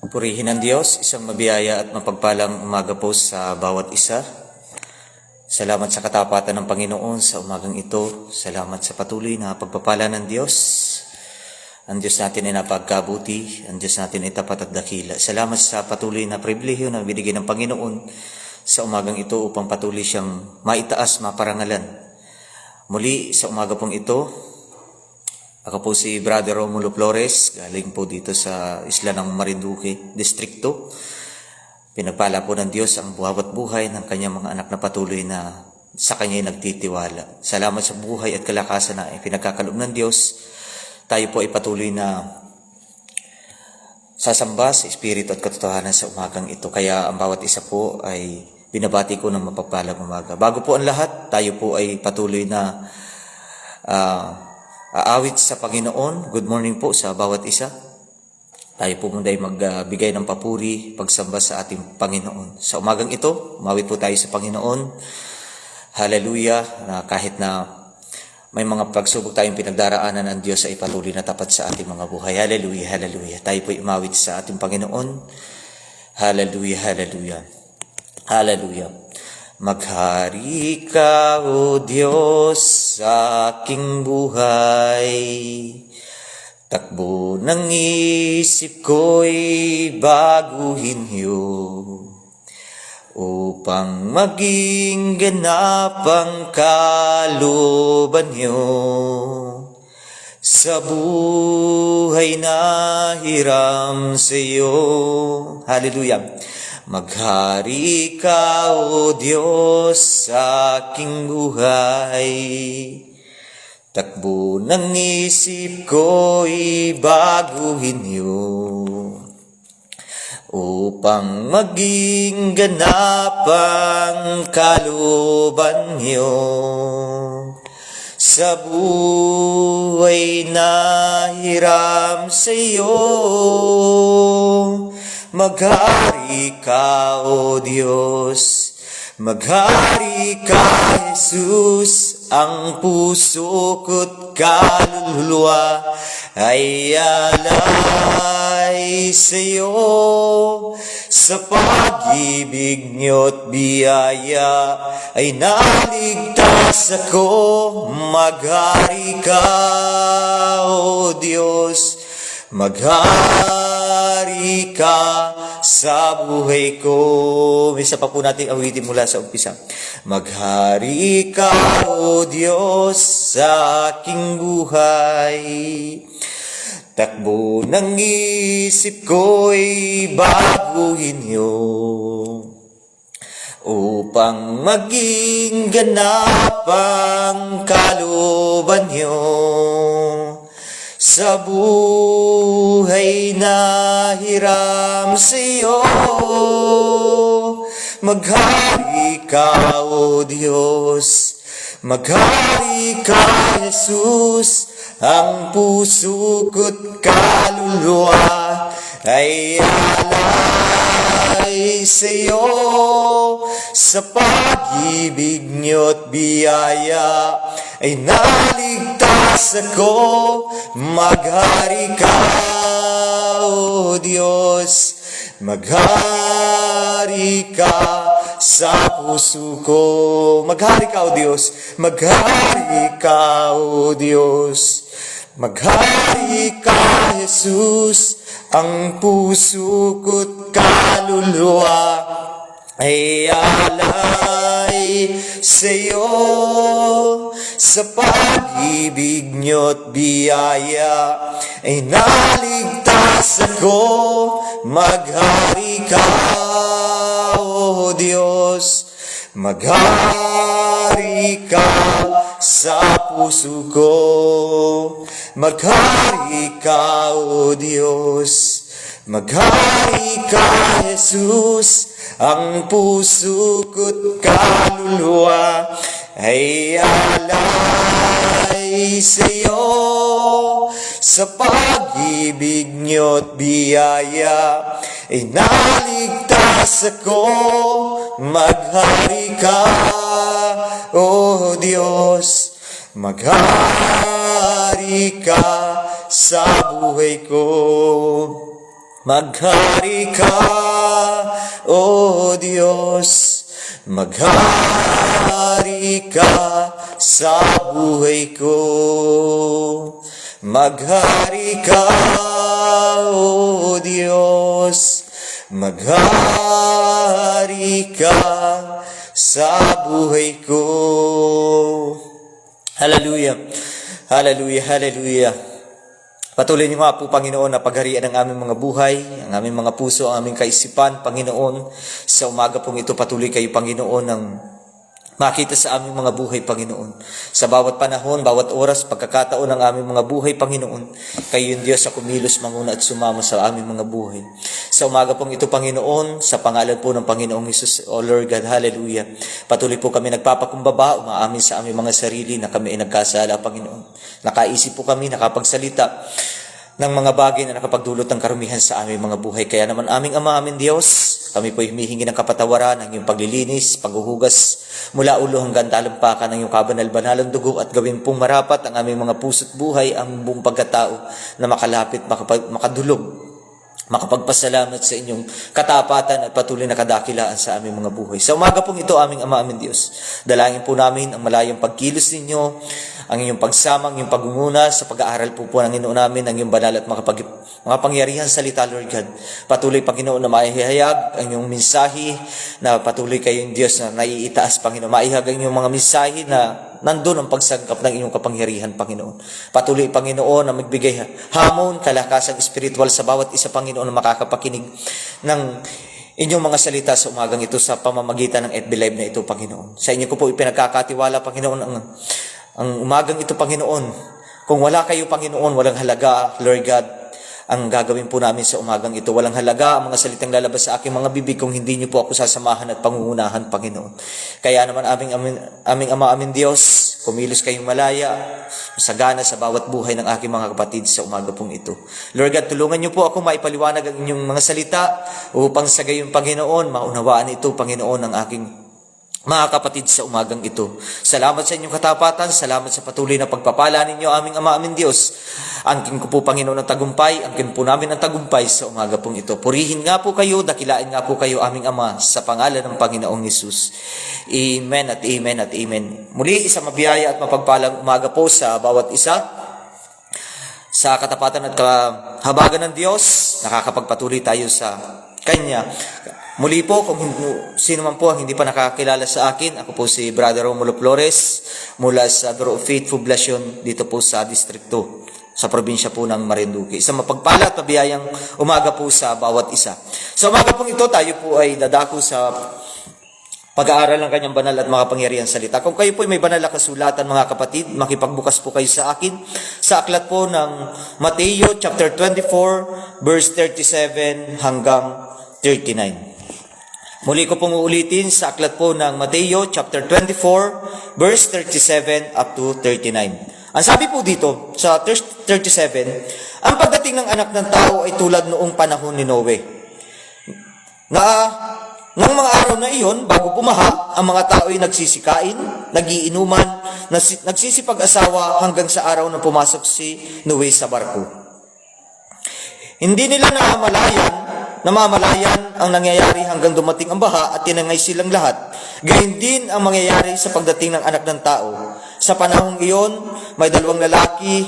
Purihin ang Diyos, isang mabiyaya at mapagpalang umaga po sa bawat isa. Salamat sa katapatan ng Panginoon sa umagang ito. Salamat sa patuloy na pagpapala ng Diyos. Ang Diyos natin ay napagkabuti, ang Diyos natin ay tapat at dakila. Salamat sa patuloy na pribilehyo na binigay ng Panginoon sa umagang ito upang patuloy siyang maitaas, maparangalan. Muli sa umaga pong ito, ako po si Brother Romulo Flores, galing po dito sa isla ng Marinduque Distrito. Pinagpala po ng Diyos ang bawat buhay ng kanyang mga anak na patuloy na sa kanya'y nagtitiwala. Salamat sa buhay at kalakasan na pinagkakaloob ng Diyos. Tayo po ay patuloy na sasamba sa Espiritu at katotohanan sa umagang ito. Kaya ang bawat isa po ay binabati ko ng mapagpalang umaga. Bago po ang lahat, tayo po ay patuloy na aawit sa Panginoon. Good morning po sa bawat isa. Tayo po muna ay magbigay ng papuri, pagsamba sa ating Panginoon. Sa umagang ito, umawit po tayo sa Panginoon. Hallelujah, na kahit na may mga pagsubok tayong pinagdaraanan, ang Diyos ay patuloy na tapat sa ating mga buhay. Hallelujah, hallelujah. Tayo po ay umawit sa ating Panginoon. Hallelujah, hallelujah. Hallelujah. Maghari ka, O Diyos, sa aking buhay. Takbo ng isip ko'y baguhin niyo, upang maging ganap ang kalooban niyo. Sa buhay na hiram sa iyo. Hallelujah. Maghari ka, O Diyos, sa aking buhay. Takbo ng isip ko'y baguhin niyo, upang maging ganap ang kalooban niyo. Sa buhay na hiram sa iyo, maghari ka, O Diyos, maghari ka, Jesus. Ang puso ko't kaluluwa ay alay sa iyo. Sa pag-ibig niyo't biyaya ay naligtas ako. Maghari ka, O Diyos, maghari ka sa buhay ko. Isa pa po natin awitin mula sa umpisa. Maghari ka, O Diyos, sa aking buhay. Takbo ng isip ko'y baguhin niyo, upang maging ganap ang kalooban niyo. Sa buhay na hiram sa iyo, maghari ka, O Diyos, maghari ka, Jesus. Ang puso ko't kaluluwa ay alay sa iyo. Sa pag-ibig niyo't biyaya ay naligtas ako. Maghari ka, O Diyos, maghari ka sa puso ko. Maghari ka, O Diyos, maghari ka, O Diyos, maghari ka, Jesus. Ang puso ko't kaluluwa ay alay sa iyo. Sa pag-ibig niyo't biyaya ay naligtas ako. Maghari ka, O Diyos, maghari ka sa puso ko. Maghari ka, O Diyos, maghari ka, Jesus. Ang puso ko't kaluluwa ay alay sa iyo. Sa pag-ibig niyo't biyaya ay naligtas ako. Maghari ka, O Diyos, Maghari ka sa buhay ko. Maghari ka, O Diyos. Maghari ka sa buhay ko. Maghari ka, O Diyos. Maghari ka sa buhay ko. Hallelujah. Hallelujah. Hallelujah. Patuloy niyo nga po, Panginoon, na pagharian ang aming mga buhay, ang aming mga puso, ang aming kaisipan, Panginoon. Sa umaga pong ito, patuloy kayo, Panginoon, ng makita sa aming mga buhay, Panginoon. Sa bawat panahon, bawat oras, pagkakataon ng aming mga buhay, Panginoon, kayo yung Diyos sa kumilos, manguna at sumama sa aming mga buhay. Sa umaga pong ito, Panginoon, sa pangalan po ng Panginoong Hesus, O Lord God, hallelujah. Patuloy po kami nagpapakumbaba, umaamin sa aming mga sarili na kami ay nagkasala, Panginoon. Nakaisip po kami, nakapagsalita ng mga bagay na nakapagdulot ng karumihan sa aming mga buhay. Kaya naman aming Ama, aming Diyos, kami po humihingi ng kapatawaran, ng iyong paglilinis, paghuhugas, mula ulo hanggang talampakan ng iyong kabanal-banalang dugo at gawin pong marapat ang aming mga puso't buhay, ang buong pagkatao na makalapit, makadulog, makapagpasalamat sa inyong katapatan at patuloy na kadakilaan sa aming mga buhay. Sa umaga pong ito, aming Ama, aming Diyos, dalangin po namin ang malayong pagkilos ninyo, ang inyong pagsama, ang inyong pagunguna sa pag-aaral po ng Panginoon namin, ang iyong banal at mga pangyarihan salita, Lord God. Patuloy, Panginoon, na maihayag ang inyong mensahe, na patuloy kayong Diyos na naiitaas, Panginoon. Maihayag ang inyong mga mensahe na nandun ang pagsangkap ng inyong kapangyarihan, Panginoon. Patuloy, Panginoon, na magbigay hamon, kalakasang espiritual sa bawat isa, Panginoon, na makakapakinig ng inyong mga salita sa umagang ito sa pamamagitan ng FB Live na ito, Panginoon. Sa inyo ko po ipinagkakatiwala, Panginoon, ang umagang ito, Panginoon. Kung wala kayo, Panginoon, walang halaga, Lord God, ang gagawin po namin sa umagang ito. Walang halaga ang mga salitang lalabas sa aking mga bibig kung hindi niyo po ako sasamahan at pangungunahan, Panginoon. Kaya naman aming Ama, aming Diyos, kumilos kayong malaya, masagana sa bawat buhay ng aking mga kapatid sa umaga pong ito. Lord God, tulungan niyo po ako maipaliwanag ang inyong mga salita upang sa gayon, Panginoon, maunawaan ito, Panginoon, ng aking mga kapatid sa umagang ito. Salamat sa inyong katapatan, salamat sa patuloy na pagpapala ninyo, aming Ama, aming Diyos. Angkin ko po, Panginoon, ng tagumpay, angkin po namin ang tagumpay sa umaga pong ito. Purihin nga po kayo, dakilain nga po kayo, aming Ama, sa pangalan ng Panginoong Hesus. Amen at amen at amen. Muli, isang mabiyaya at mapagpalang umaga po sa bawat isa. Sa katapatan at kahabagan ng Diyos, nakakapagpatuloy tayo sa Kanya. Muli po, kung sino man po ang hindi pa nakakilala sa akin, ako po si Brother Romulo Flores mula sa Door of Faith Poblacion dito po sa distrito, sa probinsya po ng Marinduque. Isang mapagpala at mabiyayang umaga po sa bawat isa. Sa umaga pong ito, tayo po ay dadako sa pag-aaral ng kanyang banal at makapangyarihan salita. Kung kayo po ay may banal na kasulatan, mga kapatid, makipagbukas po kayo sa akin sa aklat po ng Mateo chapter 24 verse 37 hanggang 39. Muli ko pong uulitin sa aklat po ng Mateo chapter 24 verse 37 up to 39. Ang sabi po dito sa 37, ang pagdating ng anak ng tao ay tulad noong panahon ni Noe. Nang mga araw na iyon, bago pumaha, ang mga tao ay nagsisikain, nagiinuman, nagsisipag-asawa hanggang sa araw na pumasok si Noe sa barko. Hindi nila namamalayan ang nangyayari hanggang dumating ang baha at tinangay silang lahat. Gayun din ang mangyayari sa pagdating ng anak ng tao. Sa panahong iyon, may dalawang lalaki,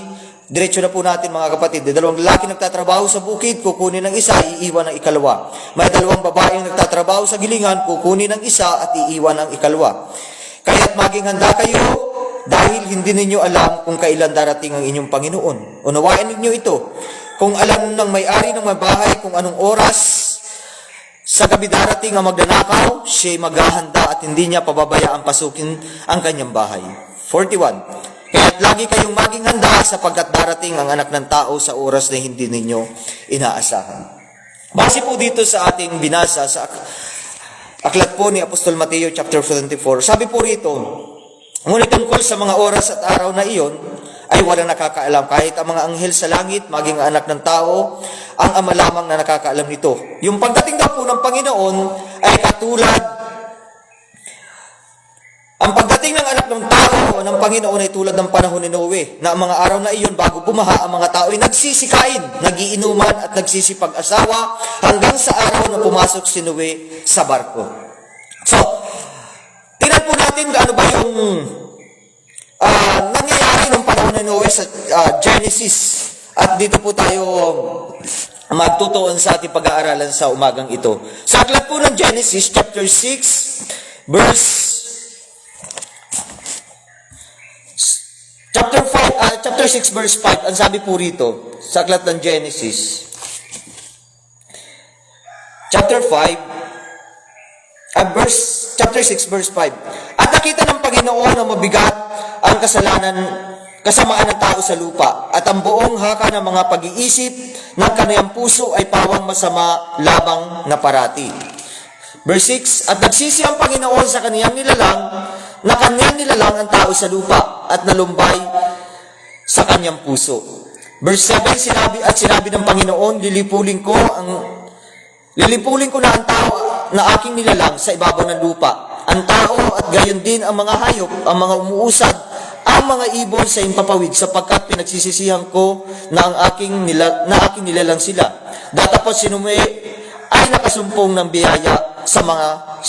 diretso na po natin mga kapatid, dalawang lalaki nagtatrabaho sa bukid, kukunin ng isa, iiwan ng ikalawa. May dalawang babaeng nagtatrabaho sa gilingan, kukunin ng isa at iiwan ng ikalawa. Kaya't maging handa kayo dahil hindi ninyo alam kung kailan darating ang inyong Panginoon. Unawain ninyo ito. Kung alam ng may-ari ng bahay kung anong oras sa gabi darating ang magnanakaw, siya'y maghahanda at hindi niya pababayaan pasukin ang kanyang bahay. 41. Kaya't lagi kayong maging handa sapagkat darating ang anak ng tao sa oras na hindi ninyo inaasahan. Base po dito sa ating binasa sa aklat po ni Apostol Mateo chapter 24, sabi po rito, ngunit tungkol sa mga oras at araw na iyon, ay walang nakakaalam. Kahit ang mga anghel sa langit, maging anak ng tao, ang Ama lamang na nakakaalam nito. Yung pagdating daw po ng Panginoon ay katulad. Ang pagdating ng anak ng tao, ng Panginoon ay tulad ng panahon ni Noe, na ang mga araw na iyon bago bumaha, ang mga tao ay nagsisikain, nagiinuman at nagsisipag-asawa hanggang sa araw na pumasok si Noe sa barko. So, tingnan po natin ano ba yung nangyayari ng panahon ni Noe sa Genesis. At dito po tayo magtutuon sa ating pag-aaralan sa umagang ito. Sa aklat po ng Genesis chapter 6, chapter 6 verse 5, ang sabi po rito sa aklat ng Genesis chapter 6 verse 5. At nakita ng Panginoon na mabigat ang kasamaan ng tao sa lupa, at ang buong haka ng mga pag-iisip ng kaniyang puso ay pawang masama labang na parati. Verse 6, at nagsisi ang Panginoon sa kaniyang nilalang, na kaniyang nilalang ang tao sa lupa, at nalumbay sa kaniyang puso. Verse 7, sinabi ng Panginoon, lilipulin ko na ang tao na aking nilalang sa ibabaw ng lupa. Ang tao at gayon din ang mga hayop, ang mga umuusad, ang mga ibon sa impapawid, sapagkat pinagsisisihan ko na aking nilalang sila. Datapot si Noe ay nakasumpong ng biyaya sa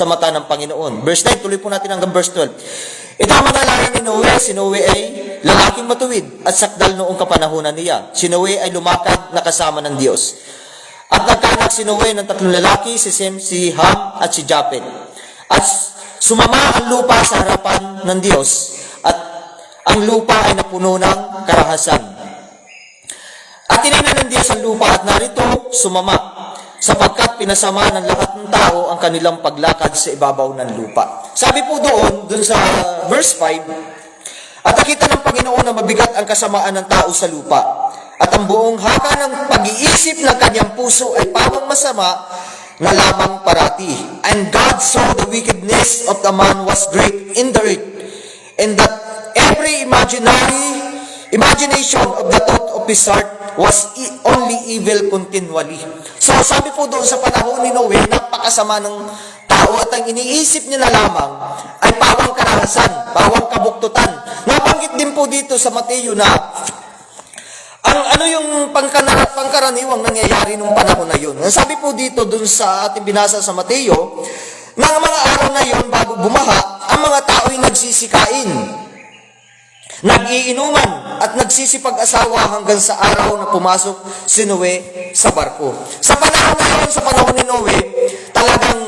mata ng Panginoon. Verse 9, tuloy po natin hanggang verse 12. Ito ang manalanan ni Noe. Si Noe ay lalaking matuwid at sakdal noong kapanahunan niya. Si Noe ay lumakad na kasama ng Diyos. At nagkaanak si Noe ng 3 lalaki, si Sem, si Ham, at si Japet. At sumama ang lupa sa harapan ng Diyos, at ang lupa ay napuno ng karahasan. At tinignan ng Diyos ang lupa, at narito sumama, sapagkat pinasama ng lahat ng tao ang kanilang paglakad sa ibabaw ng lupa. Sabi po doon sa verse 5, at nakita ng Panginoon na mabigat ang kasamaan ng tao sa lupa, at ang buong haka ng pag-iisip ng kanyang puso ay pawang masama na lamang parati. And God saw the wickedness of the man was great in the earth, and that every imagination of the thought of his heart was only evil continually. So sabi po doon sa panahon ni Noe, napakasama ng tao, at ang iniisip niya na lamang ay pawang karahasan, pawang kabuktutan. Nabanggit din po dito sa Mateo na ano yung pangkaraniwang nangyayari nung panahon na yun. Sabi po dito dun sa ating binasa sa Mateo, na ang mga araw na yun bago bumaha, ang mga tao ay nagsisikain, nag-iinuman at nagsisipag-asawa hanggang sa araw na pumasok si Noe sa barko. Sa panahon na yun, sa panahon ni Noe, talagang,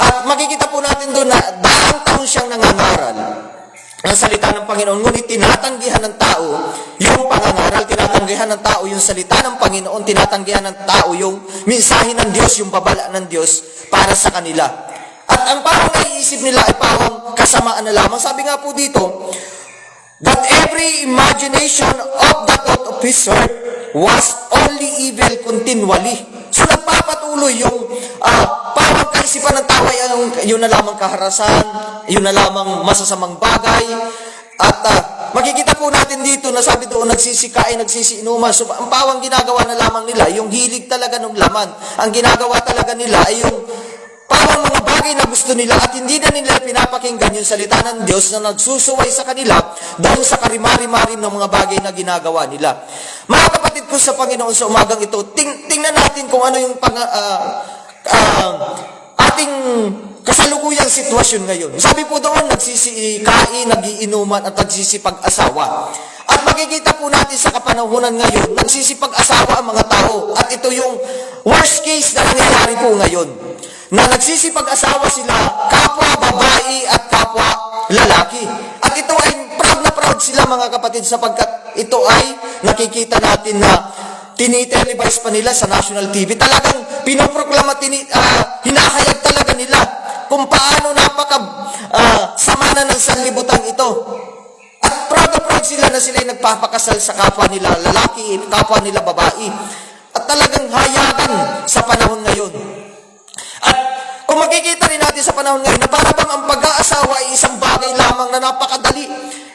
at makikita po natin doon na daang taon siyang nangangaral ang salita ng Panginoon, ngunit tinatanggihan ng tao yung pangangaral, tinatanggihan ng tao yung salita ng Panginoon, tinatanggihan ng tao yung mensahe ng Diyos, yung babala ng Diyos para sa kanila. At ang parang naiisip nila ay parang kasamaan na lamang. Sabi nga po dito, that every imagination of the thought of his heart was only evil continually. So nagpapatuloy yung parang kaisipan ng tao ay yun na lamang kaharasan, yun na lamang masasamang bagay. At makikita po natin dito na sabi doon, nagsisikain, nagsisiinuman. So ang pawang ginagawa na lamang nila, yung hilig talaga ng laman. Ang ginagawa talaga nila ay yung parang mga bagay na gusto nila, at hindi na nila pinapakinggan yung salita ng Diyos na nagsusuway sa kanila doon sa karimari-marim ng mga bagay na ginagawa nila. Mga kapatid ko sa Panginoon, sa umagang ito, tingnan natin kung ano yung ating kasalukuyang sitwasyon ngayon. Sabi po doon, nagsisikain, nagiinuman at nagsisipag-asawa. At makikita po natin sa kapanahunan ngayon, nagsisipag-asawa ang mga tao. At ito yung worst case na nangyayari po ngayon, na nagsisipag-asawa sila, kapwa babae at kapwa lalaki. At ito ay proud na proud sila, mga kapatid, sapagkat ito ay nakikita natin na tinitelevise pa nila sa national TV. Talagang pinoproklama, hinahayag talaga nila kung paano sama na ng sanlibutan ito. At proud na proud sila na sila ay nagpapakasal sa kapwa nila lalaki, kapwa nila babae. At talagang hayagan sa panahon ngayon. At kung makikita rin natin sa panahon ngayon na para bang ang pag-aasawa ay isang bagay lamang na napakadali,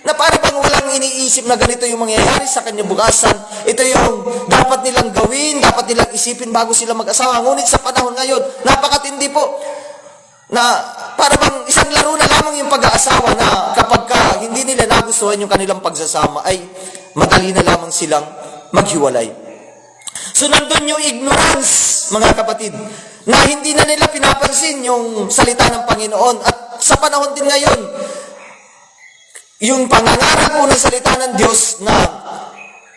na para bang walang iniisip na ganito yung mangyayari sa kanyang bukasan. Ito yung dapat nilang gawin, dapat nilang isipin bago sila mag-asawa. Ngunit sa panahon ngayon, napakatindi po, na para bang isang laro na lamang yung pag-aasawa, na kapag hindi nila nagustuhan magustuhan yung kanilang pagsasama, ay madali na lamang silang maghiwalay. So nandun yung ignorance, mga kapatid, na hindi na nila pinapansin yung salita ng Panginoon. At sa panahon din ngayon, yung pangangaral po ng salita ng Diyos na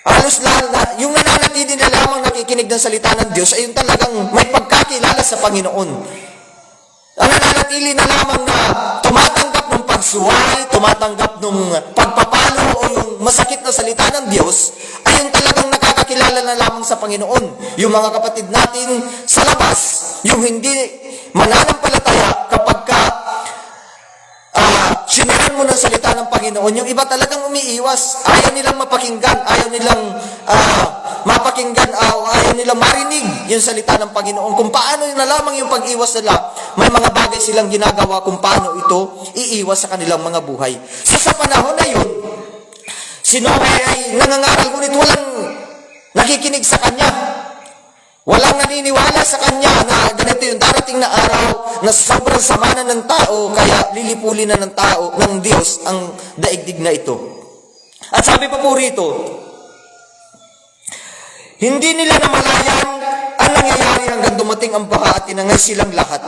halos lahat, yung nananatili na lamang nakikinig ng salita ng Diyos ay yung talagang may pagkakilala sa Panginoon. Ang nananatili na lamang na tumatanggap ng pagsuway, tumatanggap ng pagpapalo o yung masakit na salita ng Diyos, ay yung talagang nakakakilala na lamang sa Panginoon. Yung mga kapatid natin sa labas, yung hindi mananampalataya kapag ka siniran mo ng salita ng Panginoon, yung iba talagang umiiwas. Ayaw nilang mapakinggan, ayaw nilang ayaw nilang marinig yung salita ng Panginoon. Kung paano na lamang yung pag-iwas nila, may mga bagay silang ginagawa kung paano ito iiwas sa kanilang mga buhay. So sa panahon na yun, si Noe ay nangangaral, ngunit walang nakikinig sa kanya. Walang naniniwala sa kanya na ganito yung darating na araw na sobrang sama na ng tao, kaya lilipulin na ng tao, ng Diyos, ang daigdig na ito. At sabi pa po rito, hindi nila namalayan ang nangyayari hanggang dumating ang baha at tinangay silang lahat.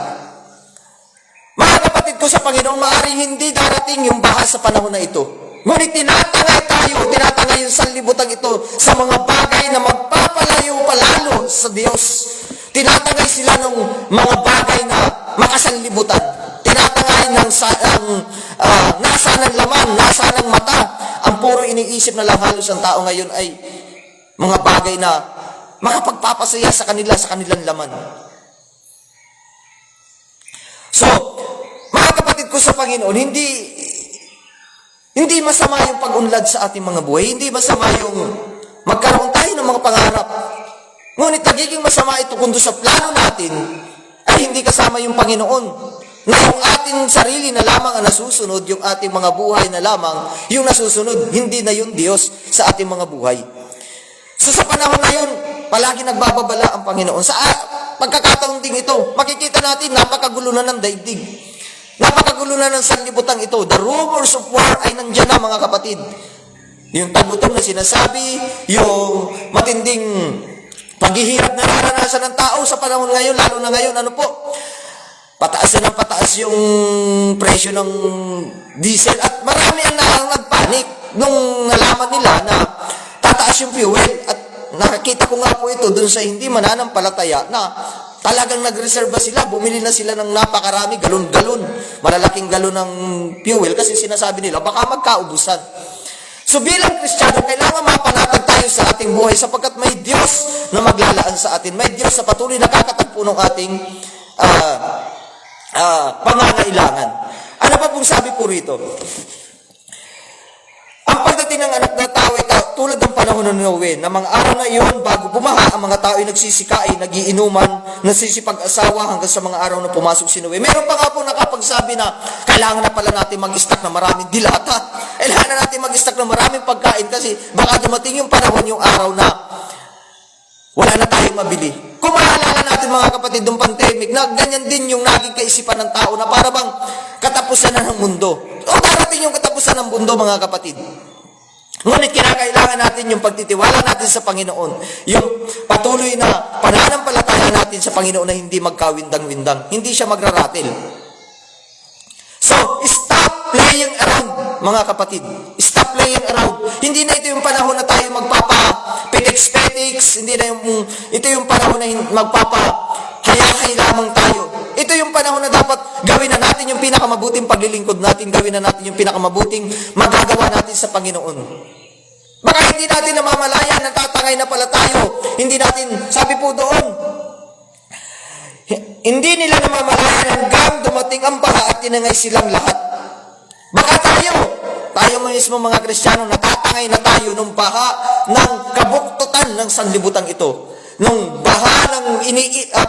Mga kapatid ko sa Panginoon, maaaring hindi darating yung baha sa panahon na ito. Ngunit tinatangay yung sanlibutan ito sa mga bagay na magpapalayo palalo sa Diyos. Tinatangay sila ng mga bagay na makasanlibutan. Tinatangay ng nasa ng laman, nasa ng mata. Ang puro iniisip na lang halos ang tao ngayon ay mga bagay na makapagpapasaya sa kanilang laman. So, mga kapatid ko sa Panginoon, hindi masama yung pag-unlad sa ating mga buhay. Hindi masama yung magkaroon tayo ng mga pangarap. Ngunit nagiging masama ito kung sa plano natin ay hindi kasama yung Panginoon. Na yung ating sarili na lamang ang nasusunod, yung ating mga buhay na lamang yung nasusunod. Hindi na yung Diyos sa ating mga buhay. So sa panahon na yun, palagi nagbababala ang Panginoon. Sa pagkakataon ding ito, makikita natin napakagulo na ng daigdig. Napakagulo na ng sanlibutan ito. The rumors of war ay nandyan na, mga kapatid. Yung tagutong na sinasabi, yung matinding paghihirap na naranasan ng tao sa panahon ngayon, lalo na ngayon, ano po? Pataas na ng pataas yung presyo ng diesel at marami ang nagpanik nung nalaman nila na tataas yung fuel. At nakakita ko nga po ito dun sa hindi mananampalataya na talagang nagreserba sila, bumili na sila ng napakarami, galon-galon, malalaking galon ng fuel kasi sinasabi nila, baka magkaubusan. So bilang Kristiyano, kailangan mapanatag tayo sa ating buhay sapagkat may Diyos na maglalaan sa atin. May Diyos na patuloy nakakatagpo ng ating pangangailangan. Ano pa pong sabi po rito? Ang pagdating ng anak na tao ay tulad ng panahon ng Noe, na mga araw na iyon, bago bumaha, ang mga tao ay nagsisikain, nagiinuman, nagsisipag-asawa hanggang sa mga araw na pumasok si Noe. Meron pa nga po nakapagsabi na kailangan na pala natin mag-stock na maraming dilata. Kailangan na natin mag-stock na maraming pagkain kasi baka dumating yung panahon, yung araw na wala na tayong mabili. Kung maalala natin, mga kapatid, ng pandemic, na ganyan din yung naging kaisipan ng tao na para bang katapusan na ng mundo. O darating yung katapusan ng mundo, mga kapatid. Ngunit kinakailangan natin yung pagtitiwala natin sa Panginoon, yung patuloy na pananampalataya natin sa Panginoon na hindi magkawindang-windang, hindi siya magraratil. So, stop playing around, mga kapatid. Stop playing around. Hindi na ito yung panahon na tayo magpapa-petix-petix, hindi na ito yung panahon na magpapa-hayakay lamang tayo. Ito yung panahon na dapat gawin na natin yung pinakamabuting paglilingkod natin, gawin na natin yung pinakamabuting magagawa natin sa Panginoon. Baka hindi natin namamalayan, natatangay na pala tayo. Hindi natin, sabi po doon, hindi nila namamalayan hanggang dumating ang baha at tinangay silang lahat. Baka tayo mismo mga Kristiyano, natatangay na tayo ng baha ng kabuktutan ng sanlibutan ito. Nung baha ng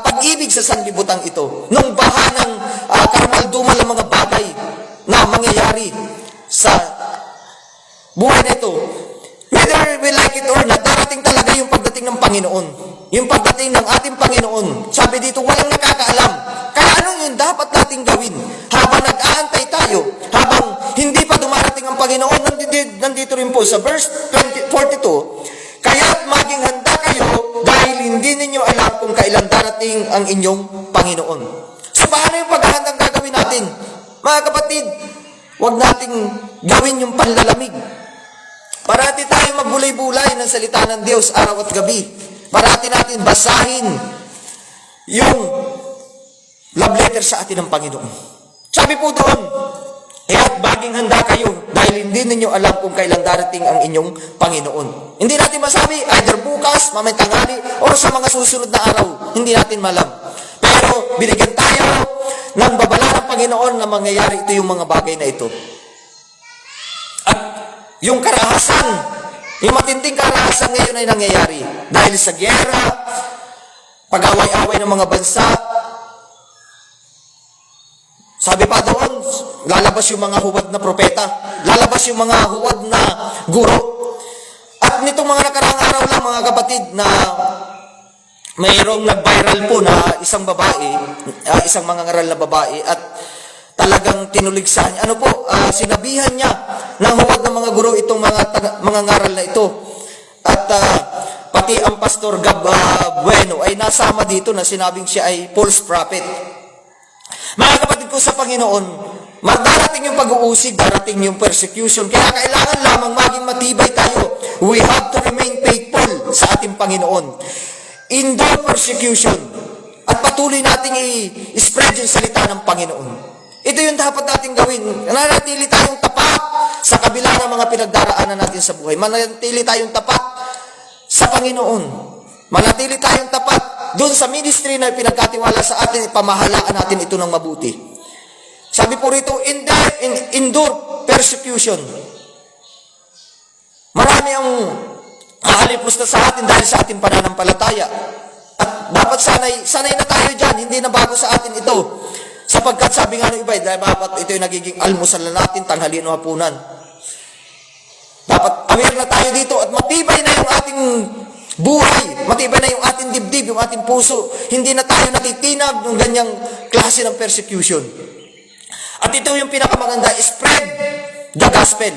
pag-ibig sa sanlibutan ito. Nung baha ng karumaldumal ng mga bagay na mangyayari sa buhay na ito. Whether we like it or not, darating talaga yung pagdating ng Panginoon. Yung pagdating ng ating Panginoon. Sabi dito, walang nakakaalam. Kaya ano yung dapat nating gawin? Habang nag-aantay tayo, habang hindi pa dumarating ang Panginoon, nandito nandito rin po sa verse 42, kaya't maging handa kayo dahil hindi ninyo alam kung kailan darating ang inyong Panginoon. So paano yung paghahandang gagawin natin? Mga kapatid, huwag nating gawin yung panlalamig. Parati tayong magbulay-bulay ng salita ng Diyos araw at gabi. Parati natin basahin yung love letter sa atin ng Panginoon. Sabi po doon, kaya't baging handa kayo dahil hindi ninyo alam kung kailan darating ang inyong Panginoon. Hindi natin masabi, either bukas, mamayang tanghali, o sa mga susunod na araw. Hindi natin malam. Pero binigyan tayo ng babala ng Panginoon na mangyayari ito yung mga bagay na ito. At yung karahasan, yung matinding karahasan ngayon ay nangyayari. Dahil sa gyera, pag-away-away ng mga bansa, sabi pa doon, lalabas yung mga huwad na propeta, lalabas yung mga huwad na guro. At nitong mga nakaraang araw lang, mga kapatid, na mayroong nag-viral po na isang babae, isang mangangaral na babae, at talagang tinuligsan niya. Ano po, sinabihan niya ng huwad ng mga guro itong mga ngaral na ito. At pati ang Pastor Gab Bueno ay nasama dito na sinabing siya ay false prophet. Mga kapatid ko sa Panginoon, darating yung pag-uusig, darating yung persecution. Kaya kailangan lamang maging matibay tayo. We have to remain faithful sa ating Panginoon. Endure persecution. At patuloy nating i-spread yung salita ng Panginoon. Ito yung dapat nating gawin. Manatili tayong tapat sa kabila ng mga pinagdaraanan natin sa buhay. Manatili tayong tapat sa Panginoon. Manatili tayong tapat doon sa ministry na pinagkatiwala sa atin, pamahalaan natin ito ng mabuti. Sabi po rito, endure persecution. Marami ang halipusta sa atin dahil sa ating pananampalataya. At dapat sanay na tayo dyan, hindi na bago sa atin ito. Sapagkat sabi nga ng iba, dapat ito yung nagiging almusal na natin, tanghalian o hapunan. Dapat aware na tayo dito at matibay na yung ating buhay, matibay na yung ating dibdib, yung ating puso. Hindi na tayo natitinag ng ganyang klase ng persecution. At ito yung pinakamaganda, spread the gospel.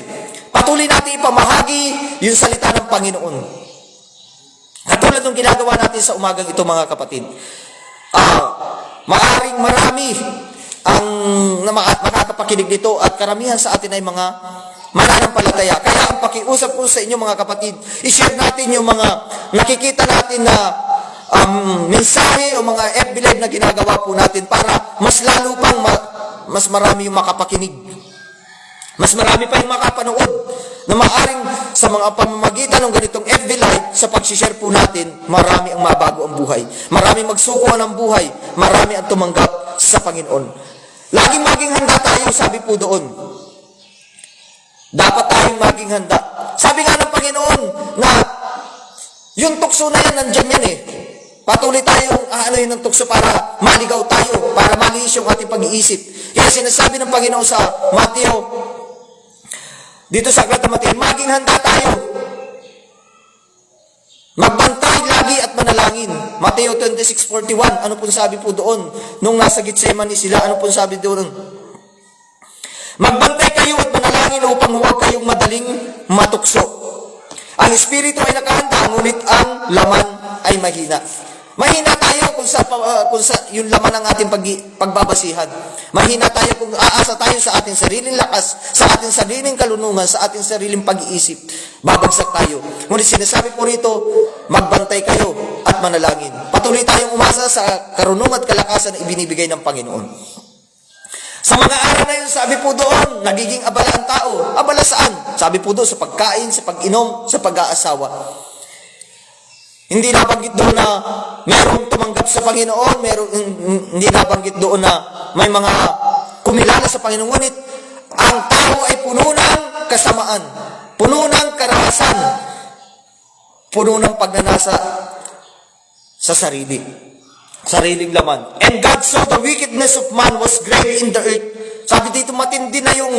Patuloy natin ipamahagi yung salita ng Panginoon. Katulad ng ginagawa natin sa umagang ito, mga kapatid. Maaring marami ang makakapakinig dito at karamihan sa atin ay mga mananampalataya. Kaya ang pakiusap ko sa inyo, mga kapatid, i-share natin yung mga nakikita natin na mensahe o mga FB Live na ginagawa po natin para mas lalo pang mas marami yung makapakinig. Mas marami pa yung makapanood na maaring sa mga pamamagitan ng ganitong FB Live, sa pag-share po natin, marami ang mabago ang buhay. Marami magsukuan ng buhay. Marami ang tumanggap sa Panginoon. Laging maging handa tayo, sabi po doon. Dapat tayong maging handa. Sabi nga ng Panginoon na yung tukso na yan, nandyan yan eh. Patuloy tayong aanoyin ng tukso para maligaw tayo, para maliis yung ating pag-iisip. Kaya sinasabi ng Panginoon sa Mateo, dito sa Aklat ng Mateo, maging handa tayo. Magbantay lagi at manalangin. Mateo 26:41, ano pong sabi po doon? Nung nasa Getsemani sila, ano pong sabi doon? Magbantay kayo at manalangin upang huwag kayong madaling matukso. Ang espiritu ay nakahanda, ngunit ang laman ay mahina. Mahina tayo kung sa yung laman ng ating pagbabasihan. Mahina tayo kung aasa tayo sa ating sariling lakas, sa ating sariling kalunungan, sa ating sariling pag-iisip. Babagsak tayo. Ngunit sinasabi po rito, magbantay kayo at manalangin. Patuloy tayong umasa sa karunungan at kalakasan na ibinibigay ng Panginoon. Sa mga araw na yun, sabi po doon, nagiging abala ang tao. Abala saan? Sabi po doon, sa pagkain, sa pag-inom, sa pag-aasawa. Hindi nabanggit doon na mayroong tumanggap sa Panginoon, hindi nabanggit doon na may mga kumilala sa Panginoon. Ngunit ang tao ay puno ng kasamaan, puno ng karahasan, puno ng pagnanasa sa sariling laman. And God saw the wickedness of man was great in the earth. Sabi dito, matindi na yung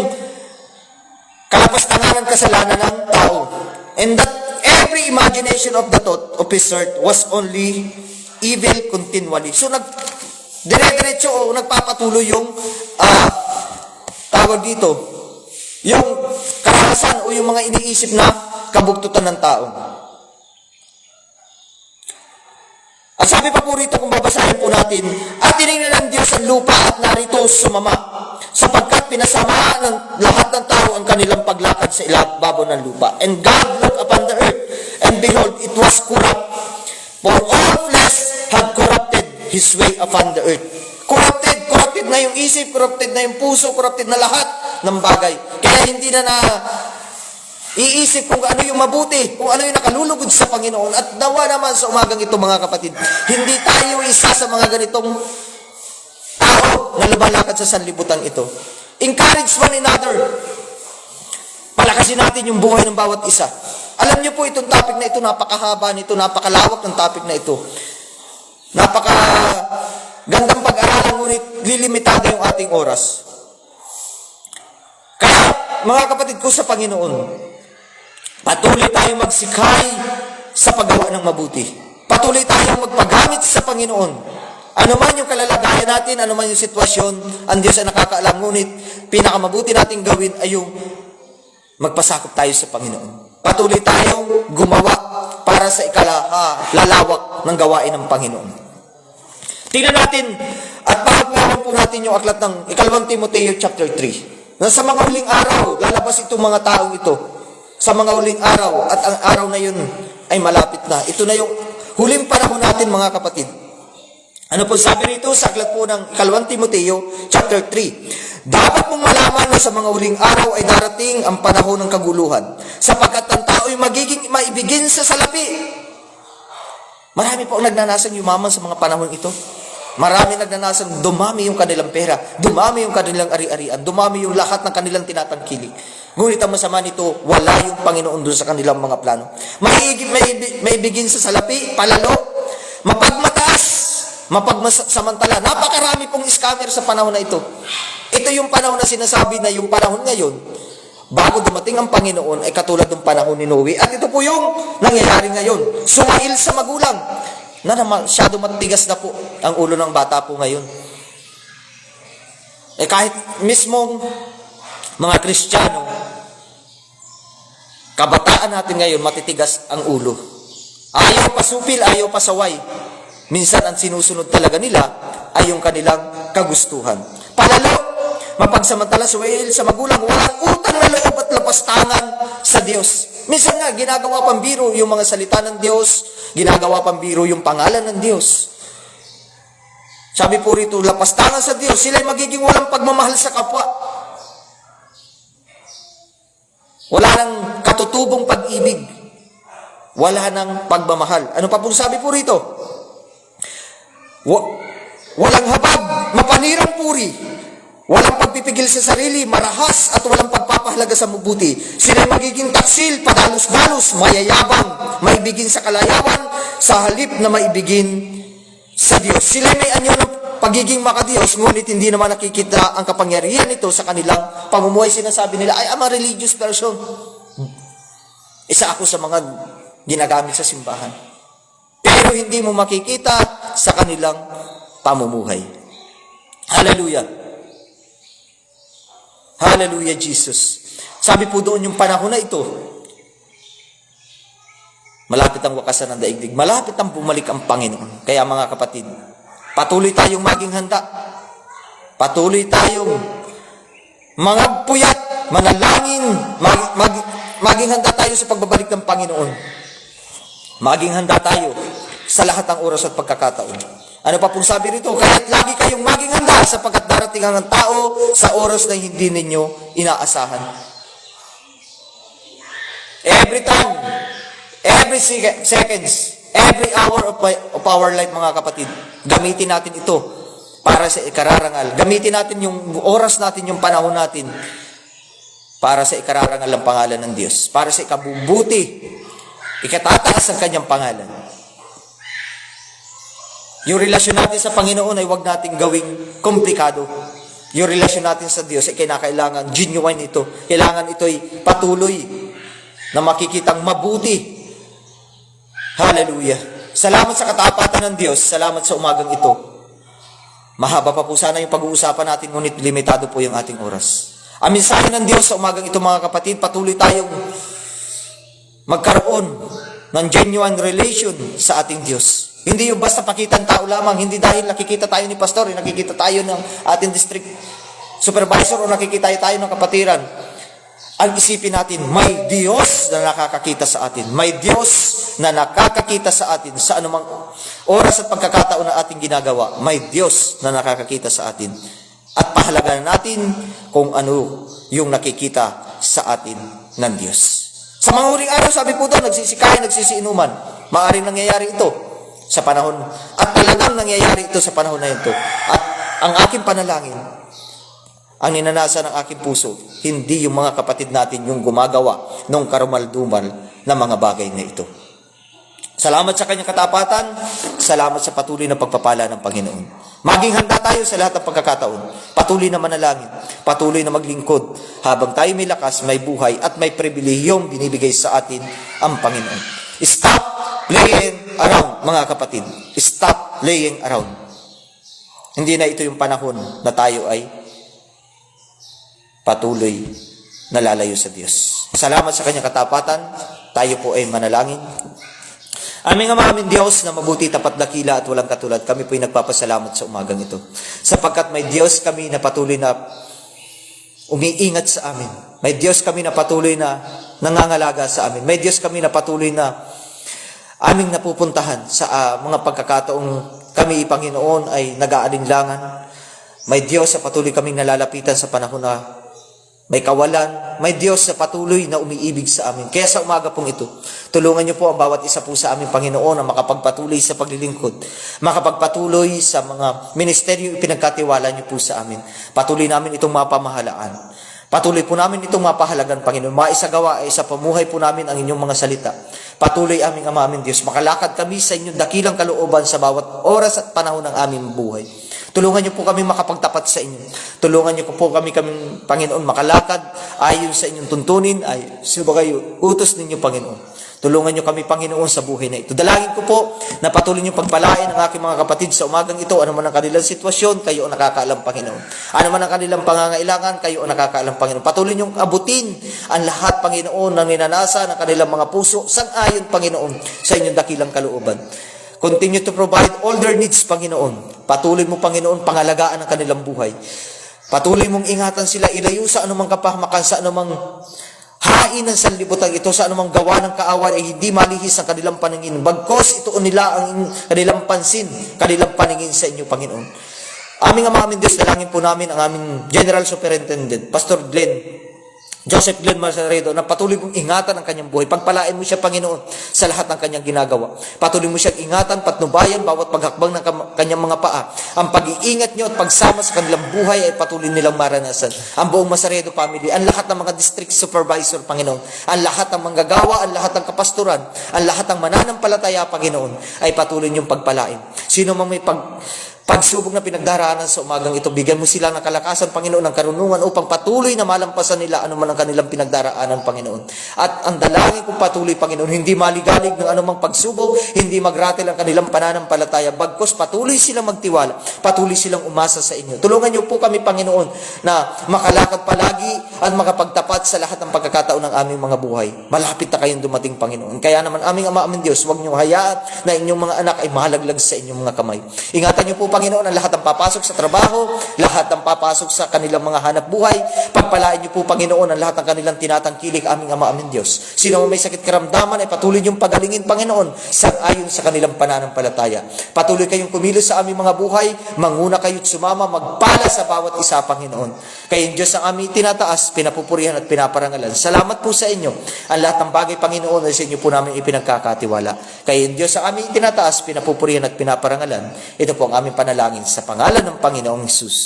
kalapastanganan, kasalanan ng tao. And that every imagination of the thought of his heart was only evil continually. So, dire-diretso o nagpapatuloy yung tawag dito, yung karahasan kalikasan o yung mga iniisip na kabugtutan ng tao. At sabi pa po rito kung babasahin po natin, at tinignan ng Diyos ang lupa at narito sumama, sapagkat pinasama ng lahat ng tao ang kanilang paglakad sa ibabaw ng lupa. And God looked upon the earth, and behold, it was corrupt. For all flesh had corrupted his way upon the earth. Corrupted na yung isip, corrupted na yung puso, corrupted na lahat ng bagay. Kaya hindi na iisip kung ano yung mabuti, kung ano yung nakalulugod sa Panginoon. At nawa naman sa umagang ito mga kapatid, hindi tayo isa sa mga ganitong tao na lumalakad sa sanlibutan ito. Encourage one another. Palakasin natin yung buhay ng bawat isa. Alam niyo po itong topic na ito, napakahaba nito, napakalawak ng topic na ito. Napakagandang pag-aralan, ngunit lilimitado yung ating oras. Kaya, mga kapatid ko sa Panginoon, patuloy tayong magsikay sa paggawa ng mabuti. Patuloy tayong magpagamit sa Panginoon. Ano man yung kalalagayan natin, ano man yung sitwasyon, ang Diyos ay nakakaalam. Ngunit, pinakamabuti nating gawin ay yung magpasakop tayo sa Panginoon. Patuloy tayong gumawa para sa lalawak ng gawain ng Panginoon. Tingnan natin at pagpapalaman po natin yung aklat ng 2 Timoteo chapter 3. Na sa mga huling araw, lalabas itong mga taong ito. Sa mga huling araw, at ang araw na yun ay malapit na. Ito na yung huling panahon natin mga kapatid. Ano po sabi rito sa aklat po ng 2 Timoteo chapter 3? Dapat mong malaman na sa mga huling araw ay darating ang panahon ng kaguluhan, sapagkat ang tao ay magiging maibigin sa salapi. Marami po ang nagnanasang yumaman sa mga panahon ito. Marami nagnanasang dumami yung kanilang pera, dumami yung kanilang ari-arian, dumami yung lahat ng kanilang tinatangkilik. Ngunit ang masama nito, wala yung Panginoon doon sa kanilang mga plano. Maibigin sa salapi, palalo, mapagsamantala. Napakarami pong scammer sa panahon na ito. Ito yung panahon na sinasabi na yung panahon ngayon, bago dumating ang Panginoon, ay katulad ng panahon ni Noe. At ito po yung nangyayari ngayon. Sumail sa magulang, na masyado matigas na po ang ulo ng bata po ngayon. Kahit mismong mga Kristiyano, kabataan natin ngayon, matitigas ang ulo. Ayaw pasupil, ayaw pasaway. Minsan ang sinusunod talaga nila ay yung kanilang kagustuhan. Palalo, mapagsamantala, suwail sa magulang, walang utang na loob at lapastangan sa Diyos. Minsan nga, ginagawa pang biro yung mga salita ng Diyos, ginagawa pang biro yung pangalan ng Diyos. Sabi po rito, lapastangan sa Diyos, sila'y magiging walang pagmamahal sa kapwa. Wala nang katutubong pag-ibig. Wala nang pagmamahal. Ano pa pong sabi po rito? Walang habag, mapanirang puri. Walang pagpipigil sa sarili, marahas at walang pagpapahalaga sa mabuti. Sila'y magiging taksil, padalos-dalos, mayayabang, maibigin sa kalayawan, sa halip na maibigin sa Diyos. Sila'y may anyo ng pagiging makadiyos, ngunit hindi naman nakikita ang kapangyarihan nito sa kanilang pamumuhay. Sinasabi nila, I am a religious person. Isa ako sa mga ginagamit sa simbahan. Pero hindi mo makikita sa kanilang pamumuhay. Hallelujah. Hallelujah, Jesus. Sabi po doon yung panahon na ito, malapit ang wakasan ng daigdig. Malapit ang bumalik ang Panginoon. Kaya mga kapatid, patuloy tayong maging handa. Patuloy tayong mga puyat, manalangin, maging handa tayo sa pagbabalik ng Panginoon. Maging handa tayo sa lahat ng oras at pagkakataon. Ano pa pong sabi rito? Kaya't lagi kayong maging handa sapagkat darating ang tao sa oras na hindi ninyo inaasahan. Every time, every seconds, every hour of our life, mga kapatid, gamitin natin ito para sa ikararangal. Gamitin natin yung oras natin, yung panahon natin para sa ikararangal ng pangalan ng Diyos. Para sa ikabubuti, ikatataas ang kanyang pangalan. Yung relasyon natin sa Panginoon ay huwag nating gawing komplikado. Yung relasyon natin sa Diyos ay kinakailangan genuine ito. Kailangan ito ay patuloy na makikitang mabuti. Hallelujah. Salamat sa katapatan ng Diyos. Salamat sa umagang ito. Mahaba pa po sana yung pag-uusapan natin, ngunit limitado po yung ating oras. Ang mensahe ng Diyos sa umagang ito mga kapatid, patuloy tayong magkaroon ng genuine relation sa ating Diyos. Hindi yung basta pakitang tao lamang, hindi dahil nakikita tayo ni pastor, nakikita tayo ng ating district supervisor o nakikita tayo ng kapatiran. Ang isipin natin, may Diyos na nakakakita sa atin. May Diyos na nakakakita sa atin sa anumang oras at pagkakataon na ating ginagawa. May Diyos na nakakakita sa atin. At pahalagan natin kung ano yung nakikita sa atin ng Diyos. Sa mga huling araw, sabi po doon, nagsisikain, nagsisiinuman. Maaaring nangyayari ito sa panahon. At talagang nangyayari ito sa panahon na ito. At ang aking panalangin, ang ninanasa ng aking puso, hindi yung mga kapatid natin yung gumagawa ng karumal-dumal na mga bagay na ito. Salamat sa kanyang katapatan, salamat sa patuloy na pagpapala ng Panginoon. Maging handa tayo sa lahat ng pagkakataon, patuloy na manalangin, patuloy na maglingkod, habang tayo may lakas, may buhay, at may pribilehiyong binibigay sa atin ang Panginoon. Stop playing around, mga kapatid. Stop playing around. Hindi na ito yung panahon na tayo ay patuloy na lalayo sa Diyos. Salamat sa kanyang katapatan. Tayo po ay manalangin. Aming Ama, aming Diyos na mabuti, tapat, dakila at walang katulad, kami po ay nagpapasalamat sa umagang ito. Sapagkat may Diyos kami na patuloy na umiingat sa amin. May Diyos kami na patuloy na nangangalaga sa amin. May Diyos kami na patuloy na aming napupuntahan sa mga pagkakataong kami, Panginoon, ay nag-aalinlangan. May Diyos na patuloy kaming nalalapitan sa panahon na may kawalan. May Diyos na patuloy na umiibig sa amin. Kaya sa umaga pong ito, tulungan niyo po ang bawat isa po sa aming Panginoon na makapagpatuloy sa paglilingkod, makapagpatuloy sa mga ministeryo ipinagkatiwala niyo po sa amin. Patuloy namin itong mapamahalaan. Patuloy po namin itong mapahalagan, Panginoon. Maisagawa ay sa pamuhay po namin ang inyong mga salita. Patuloy aming Ama, aming Diyos, makalakad kami sa inyong dakilang kalooban sa bawat oras at panahon ng aming buhay. Tulungan niyo po kami makapagtapat sa inyo. Tulungan niyo po kami, Panginoon, makalakad ayon sa inyong tuntunin, ay subagayo, utos ninyo, Panginoon. Tulungan niyo kami, Panginoon, sa buhay na ito. Dalangin ko po na patuloy niyo pagpalain ang aking mga kapatid sa umagang ito. Ano man ang kanilang sitwasyon, kayo ang nakakaalam, Panginoon. Ano man ang kanilang pangangailangan, kayo ang nakakaalam, Panginoon. Patuloy niyong abutin ang lahat, Panginoon, ng ninanasa ng kanilang mga puso, sang-ayon, Panginoon, sa inyong dakilang kalooban. Continue to provide all their needs, Panginoon. Patuloy mo, Panginoon, pangalagaan ang kanilang buhay. Patuloy mong ingatan sila, ilayo sa anumang kapahamakan, sa anumang hain ng sanlibutan ito, sa anumang gawa ng kaawan ay hindi malihis ang kanilang paningin. Bagkos ito nila ang kanilang pansin, kanilang paningin sa inyo, Panginoon. Aming Ama, aming Diyos, dalangin po namin ang aming General Superintendent, Pastor Joseph Glenn Masaredo, na patuloy mong ingatan ang kanyang buhay. Pagpalain mo siya, Panginoon, sa lahat ng kanyang ginagawa. Patuloy mo siyang ingatan, patnubayan, bawat paghakbang ng kanyang mga paa. Ang pag-iingat niyo at pagsama sa kanilang buhay ay patuloy nilang maranasan. Ang buong Masaredo family, ang lahat ng mga district supervisor, Panginoon, ang lahat ng manggagawa, ang lahat ng kapastoran, ang lahat ng mananampalataya, Panginoon, ay patuloy niyong pagpalain. Sino mang may pagsubok na pinagdaraanan sa umagang ito, bigyan mo sila ng kalakasan, Panginoon, ng karunungan upang patuloy na malampasan nila anuman ang kanilang pinagdaraanan, Panginoon. At ang dalangin kong patuloy, Panginoon, hindi maligalig ng anumang pagsubok, hindi magratil ang kanilang pananampalataya, bagkos patuloy silang magtiwala, patuloy silang umasa sa inyo. Tulungan niyo po kami, Panginoon, na makalakad palagi at makapagtapat sa lahat ng pagkakataon ng aming mga buhay. Malapit na kayong dumating, Panginoon. Kaya naman, aming Ama, aming Diyos, huwag niyo hayaan na inyong mga anak ay mahalaglag sa inyong mga kamay. Ingatan niyo po, Panginoon, ang lahat ng papasok sa trabaho, lahat ng papasok sa kanilang mga hanap buhay. Pagpalain niyo po, Panginoon, ang lahat ng kanilang tinatangkilik, aming Ama, aming Diyos. Sino may sakit karamdaman ay patuloy niyong pagalingin, Panginoon, sang-ayon sa kanilang pananampalataya. Patuloy kayong kumilos sa aming mga buhay, manguna kayo't sumama, magpala sa bawat isa, Panginoon. Kayong Diyos ang aming tinataas, pinapupurihan at pinaparangalan. Salamat po sa inyo. Ang lahat ng bagay, Panginoon, ay sa inyo po namin ipinagkakatiwala. Kayong Diyos ang aming tinataas, pinapupurihan at pinaparangalan. Ito po ang aming panalangin sa pangalan ng Panginoong Hesus.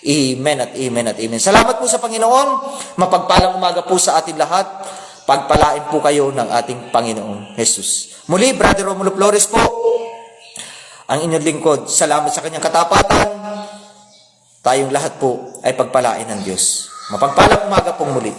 Amen at amen at amen. Salamat po sa Panginoon. Mapagpalang umaga po sa ating lahat. Pagpalain po kayo ng ating Panginoong Hesus. Muli, Brother Romulo Flores po, ang inyong lingkod. Salamat sa kanyang katapatan. Tayong lahat po ay pagpalain ng Diyos. Mapagpalang umaga pong muli.